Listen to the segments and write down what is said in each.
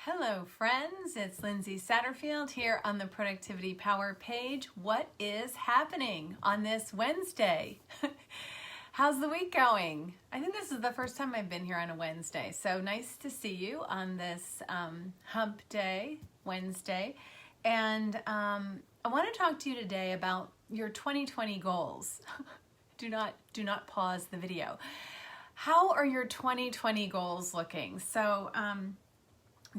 Hello friends, it's Lindsay Satterfield here on the Productivity Power page. What is happening on this Wednesday? How's the week going? I think this is the first time I've been here on a Wednesday, so nice to see you on this hump day, Wednesday. And I want to talk to you today about your 2020 goals. Do not pause the video. How are your 2020 goals looking? So,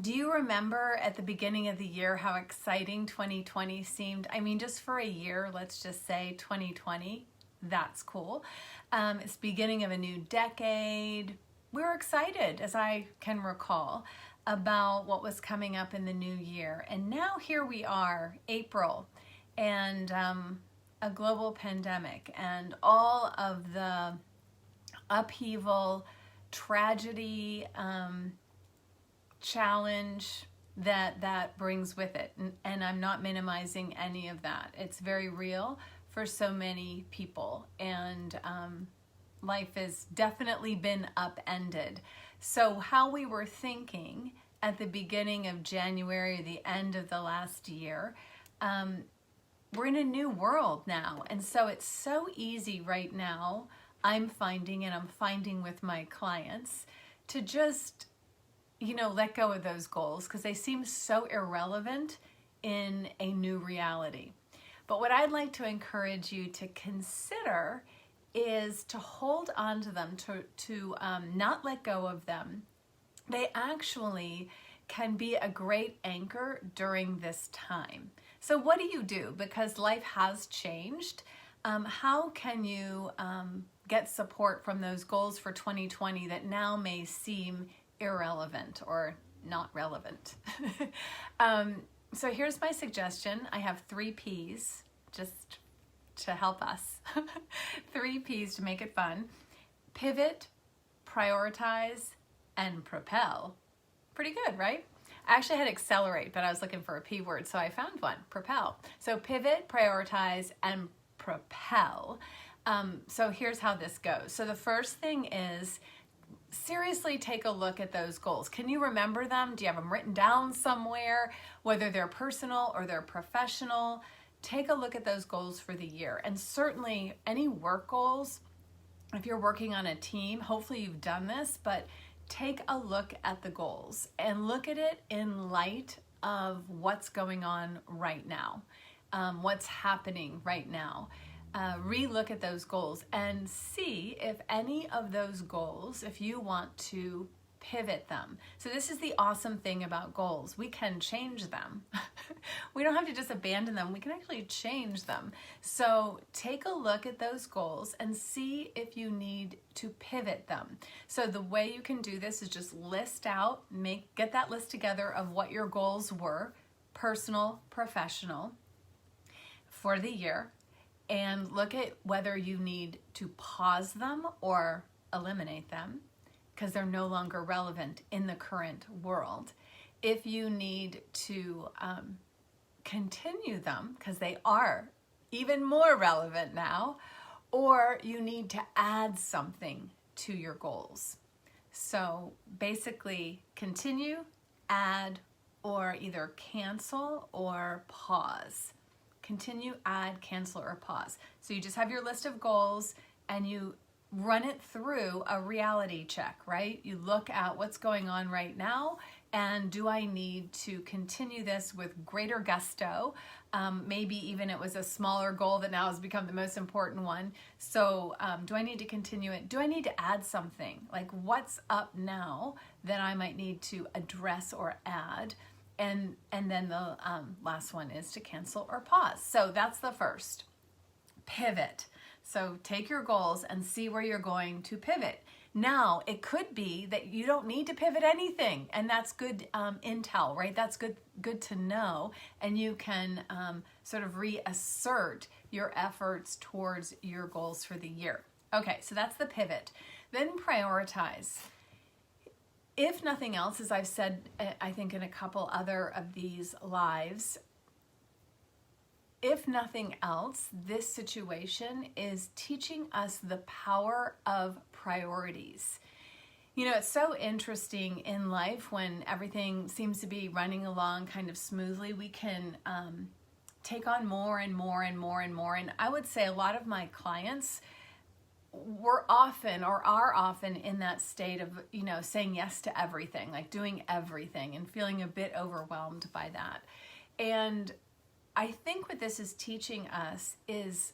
do you remember at the beginning of the year how exciting 2020 seemed? I mean, just for a year, let's just say 2020, that's cool. It's beginning of a new decade. We were excited, as I can recall, about what was coming up in the new year. And now here we are, April, and a global pandemic and all of the upheaval, tragedy, challenge that brings with it, and I'm not minimizing any of that. It's very real for so many people, and life has definitely been upended. So how we were thinking at the beginning of January, the end of the last year, we're in a new world now, and so it's so easy right now, I'm finding with my clients, to just let go of those goals because they seem so irrelevant in a new reality. But what I'd like to encourage you to consider is to hold on to them, to not let go of them. They actually can be a great anchor during this time. So what do you do? Because life has changed. How can you get support from those goals for 2020 that now may seem irrelevant or not relevant? So here's my suggestion. I have 3 P's just to help us. 3 P's to make it fun. Pivot, prioritize, and propel. Pretty good, right? I actually had accelerate, but I was looking for a P word, so I found one, propel. So pivot, prioritize, and propel. So here's how this goes. So the first thing is, seriously take a look at those goals. Can you remember them? Do you have them written down somewhere? Whether they're personal or they're professional, take a look at those goals for the year. And certainly any work goals, if you're working on a team, hopefully you've done this, but take a look at the goals and look at it in light of what's going on right now, what's happening right now. Re-look at those goals and see if any of those goals, if you want to pivot them. So this is the awesome thing about goals. We can change them. We don't have to just abandon them. We can actually change them. So take a look at those goals and see if you need to pivot them. So the way you can do this is just list out, get that list together of what your goals were, personal, professional, for the year. And look at whether you need to pause them or eliminate them because they're no longer relevant in the current world. If you need to continue them because they are even more relevant now, or you need to add something to your goals. So basically continue, add, or either cancel or pause. Continue, add, cancel, or pause. So you just have your list of goals and you run it through a reality check, right? You look at what's going on right now and do I need to continue this with greater gusto? Maybe even it was a smaller goal that now has become the most important one. So do I need to continue it? Do I need to add something? Like what's up now that I might need to address or add? And then the last one is to cancel or pause. So that's the first. Pivot. So take your goals and see where you're going to pivot. Now, it could be that you don't need to pivot anything, and that's good intel, right? That's good to know, and you can sort of reassert your efforts towards your goals for the year. Okay, so that's the pivot. Then prioritize. If nothing else, as I've said, I think in a couple other of these lives, if nothing else, this situation is teaching us the power of priorities. It's so interesting in life when everything seems to be running along kind of smoothly. We can take on more and more and more and more. And I would say a lot of my clients were often or are often in that state of, saying yes to everything, like doing everything and feeling a bit overwhelmed by that. And I think what this is teaching us is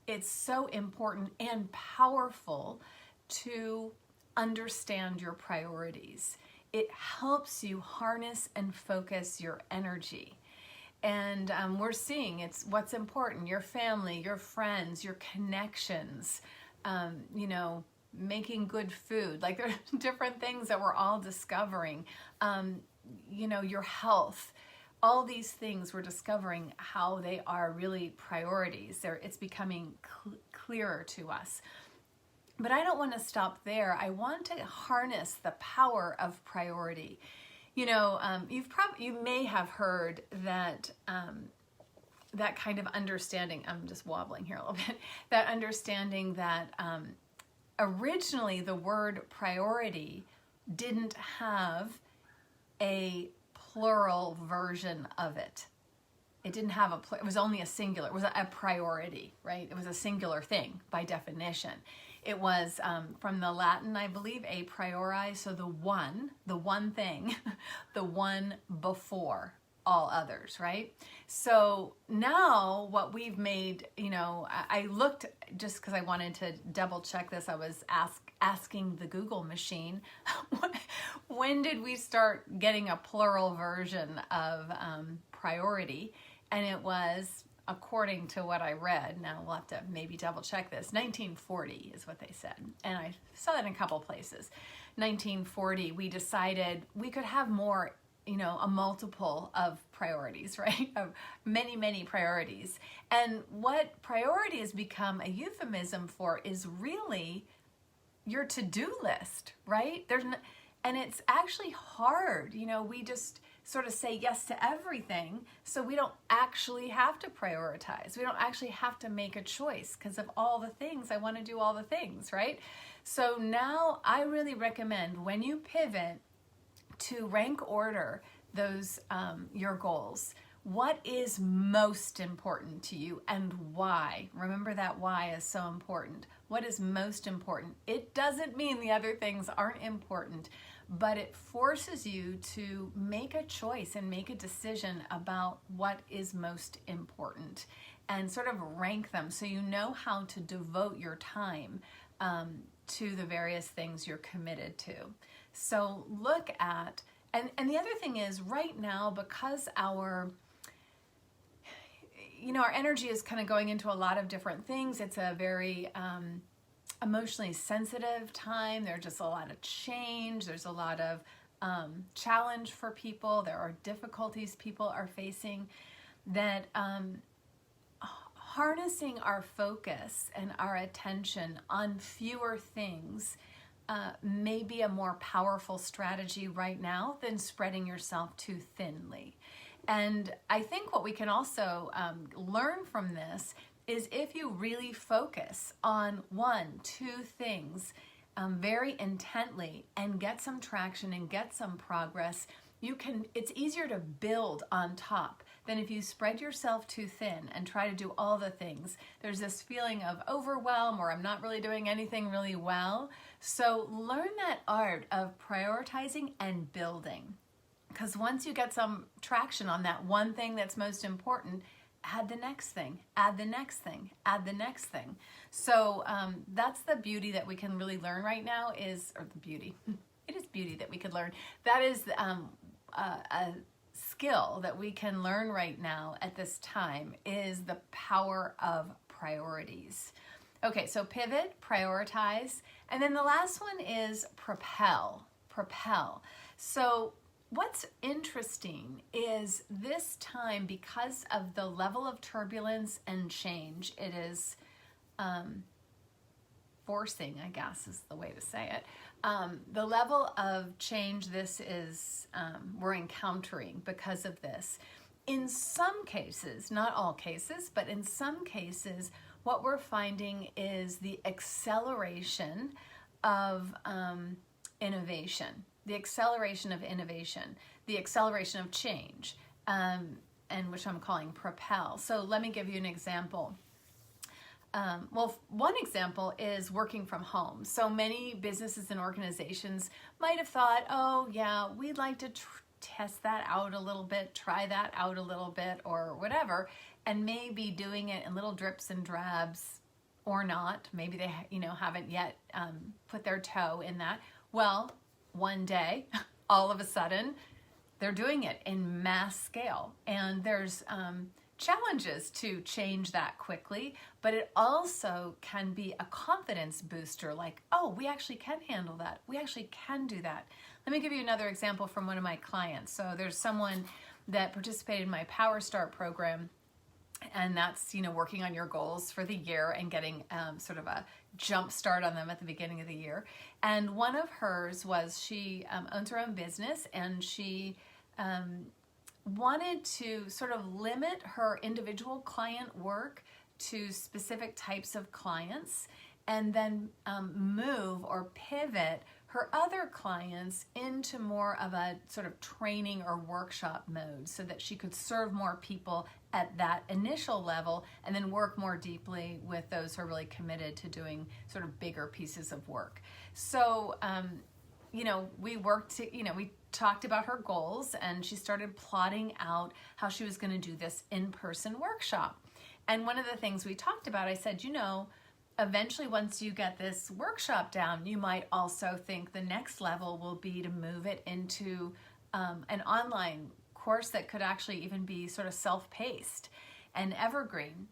it's so important and powerful to understand your priorities. It helps you harness and focus your energy. And we're seeing it's what's important: your family, your friends, your connections, making good food. Like, there are different things that we're all discovering. Your health. All these things we're discovering how they are really priorities. It's becoming clearer to us. But I don't want to stop there. I want to harness the power of priority. You may have heard that that kind of understanding. I'm just wobbling here a little bit. That understanding that originally the word priority didn't have a plural version of it. It didn't have it was only a singular. It was a priority, right? It was a singular thing by definition. It was from the Latin, I believe, a priori, so the one thing, the one before all others, right? So now what we've made, I looked, just because I wanted to double check this, I was asking the Google machine, when did we start getting a plural version of priority? And it was, according to what I read, now we'll have to maybe double check this, 1940 is what they said. And I saw that in a couple places. 1940, we decided we could have more, a multiple of priorities, right? Of many, many priorities. And what priority has become a euphemism for is really your to-do list, right? And it's actually hard. We just sort of say yes to everything, so we don't actually have to prioritize. We don't actually have to make a choice because of all the things. I want to do all the things, right? So now I really recommend, when you pivot, to rank order those your goals. What is most important to you and why? Remember that why is so important. What is most important? It doesn't mean the other things aren't important, but it forces you to make a choice and make a decision about what is most important and sort of rank them so you know how to devote your time to the various things you're committed to. So look at, and the other thing is, right now, because our energy is kind of going into a lot of different things, it's a very emotionally sensitive time. There's just a lot of change. There's a lot of challenge for people. There are difficulties people are facing, that harnessing our focus and our attention on fewer things may be a more powerful strategy right now than spreading yourself too thinly. And I think what we can also learn from this is, if you really focus on 1-2 things very intently and get some traction and get some progress, it's easier to build on top than if you spread yourself too thin and try to do all the things. There's this feeling of overwhelm, or I'm not really doing anything really well. So learn that art of prioritizing and building. Because once you get some traction on that one thing that's most important, add the next thing, add the next thing, add the next thing. So that's the beauty that we can really learn right now it is beauty that we could learn. That is a skill that we can learn right now at this time, is the power of priorities. Okay, so pivot, prioritize, and then the last one is propel. So what's interesting is this time, because of the level of turbulence and change it is forcing, I guess is the way to say it, the level of change we're encountering because of this. In some cases, not all cases, but in some cases, what we're finding is the acceleration of innovation, the acceleration of innovation, the acceleration of change, and which I'm calling Propel. So let me give you an example. Well, one example is working from home. So many businesses and organizations might have thought, oh yeah, we'd like to test that out a little bit, try that out a little bit, or whatever, and maybe doing it in little drips and drabs or not. Maybe they haven't yet put their toe in that. Well, one day, all of a sudden, they're doing it in mass scale, and there's challenges to change that quickly, but it also can be a confidence booster, like, oh, we actually can handle that. We actually can do that. Let me give you another example from one of my clients. So there's someone that participated in my Power Start program, and that's, working on your goals for the year and getting sort of a jump start on them at the beginning of the year. And one of hers was she owns her own business, and she wanted to sort of limit her individual client work to specific types of clients, and then move or pivot her other clients into more of a sort of training or workshop mode, so that she could serve more people at that initial level and then work more deeply with those who are really committed to doing sort of bigger pieces of work. So we worked we talked about her goals, and she started plotting out how she was going to do this in-person workshop. And one of the things we talked about, I said, eventually once you get this workshop down, you might also think the next level will be to move it into an online course that could actually even be sort of self-paced and evergreen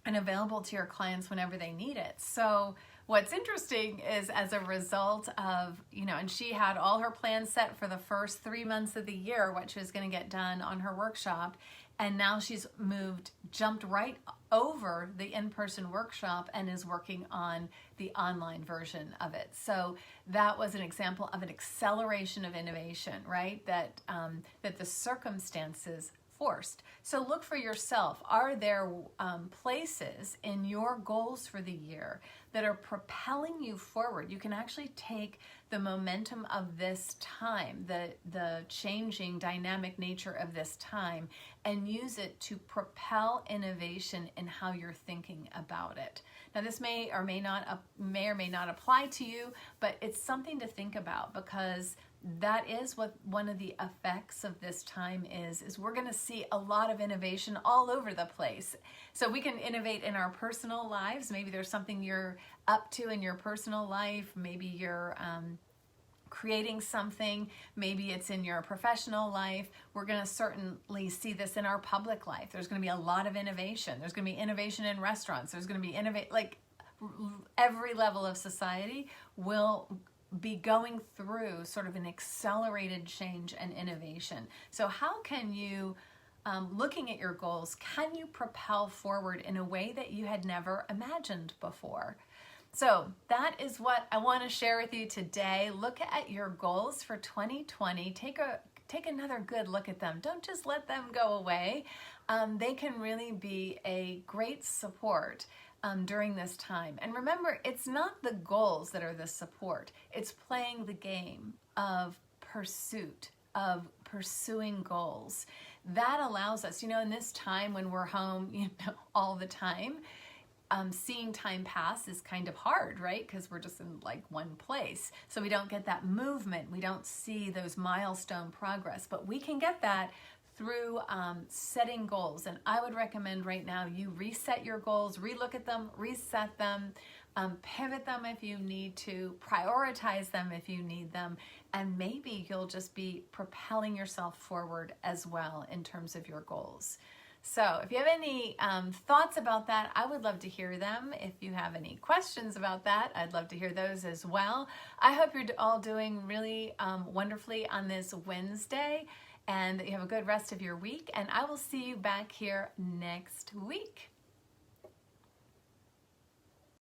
and available to your clients whenever they need it. So what's interesting is, as a result of, and she had all her plans set for the first 3 months of the year, what she was going to get done on her workshop. And now she's jumped right over the in-person workshop and is working on the online version of it. So that was an example of an acceleration of innovation, right? That the circumstances forced. So look for yourself. Are there places in your goals for the year that are propelling you forward? You can actually take the momentum of this time, the changing dynamic nature of this time, and use it to propel innovation in how you're thinking about it. Now, this may or may not apply to you, but it's something to think about, because that is what one of the effects of this time is we're going to see a lot of innovation all over the place. So we can innovate in our personal lives. Maybe there's something you're up to in your personal life. Maybe you're creating something. Maybe it's in your professional life. We're going to certainly see this in our public life. There's going to be a lot of innovation. There's going to be innovation in restaurants. There's going to be every level of society will be going through sort of an accelerated change and innovation. So how can you, looking at your goals, can you propel forward in a way that you had never imagined before? So that is what I want to share with you today. Look at your goals for 2020. Take another good look at them. Don't just let them go away. They can really be a great support during this time. And remember, it's not the goals that are the support. It's playing the game of pursuit, of pursuing goals. That allows us, in this time when we're home, all the time, seeing time pass is kind of hard, right? Because we're just in one place. So we don't get that movement. We don't see those milestone progress, but we can get that through setting goals. And I would recommend right now you reset your goals, relook at them, reset them, pivot them if you need to, prioritize them if you need them, and maybe you'll just be propelling yourself forward as well in terms of your goals. So if you have any thoughts about that, I would love to hear them. If you have any questions about that, I'd love to hear those as well. I hope you're all doing really wonderfully on this Wednesday, and that you have a good rest of your week, and I will see you back here next week.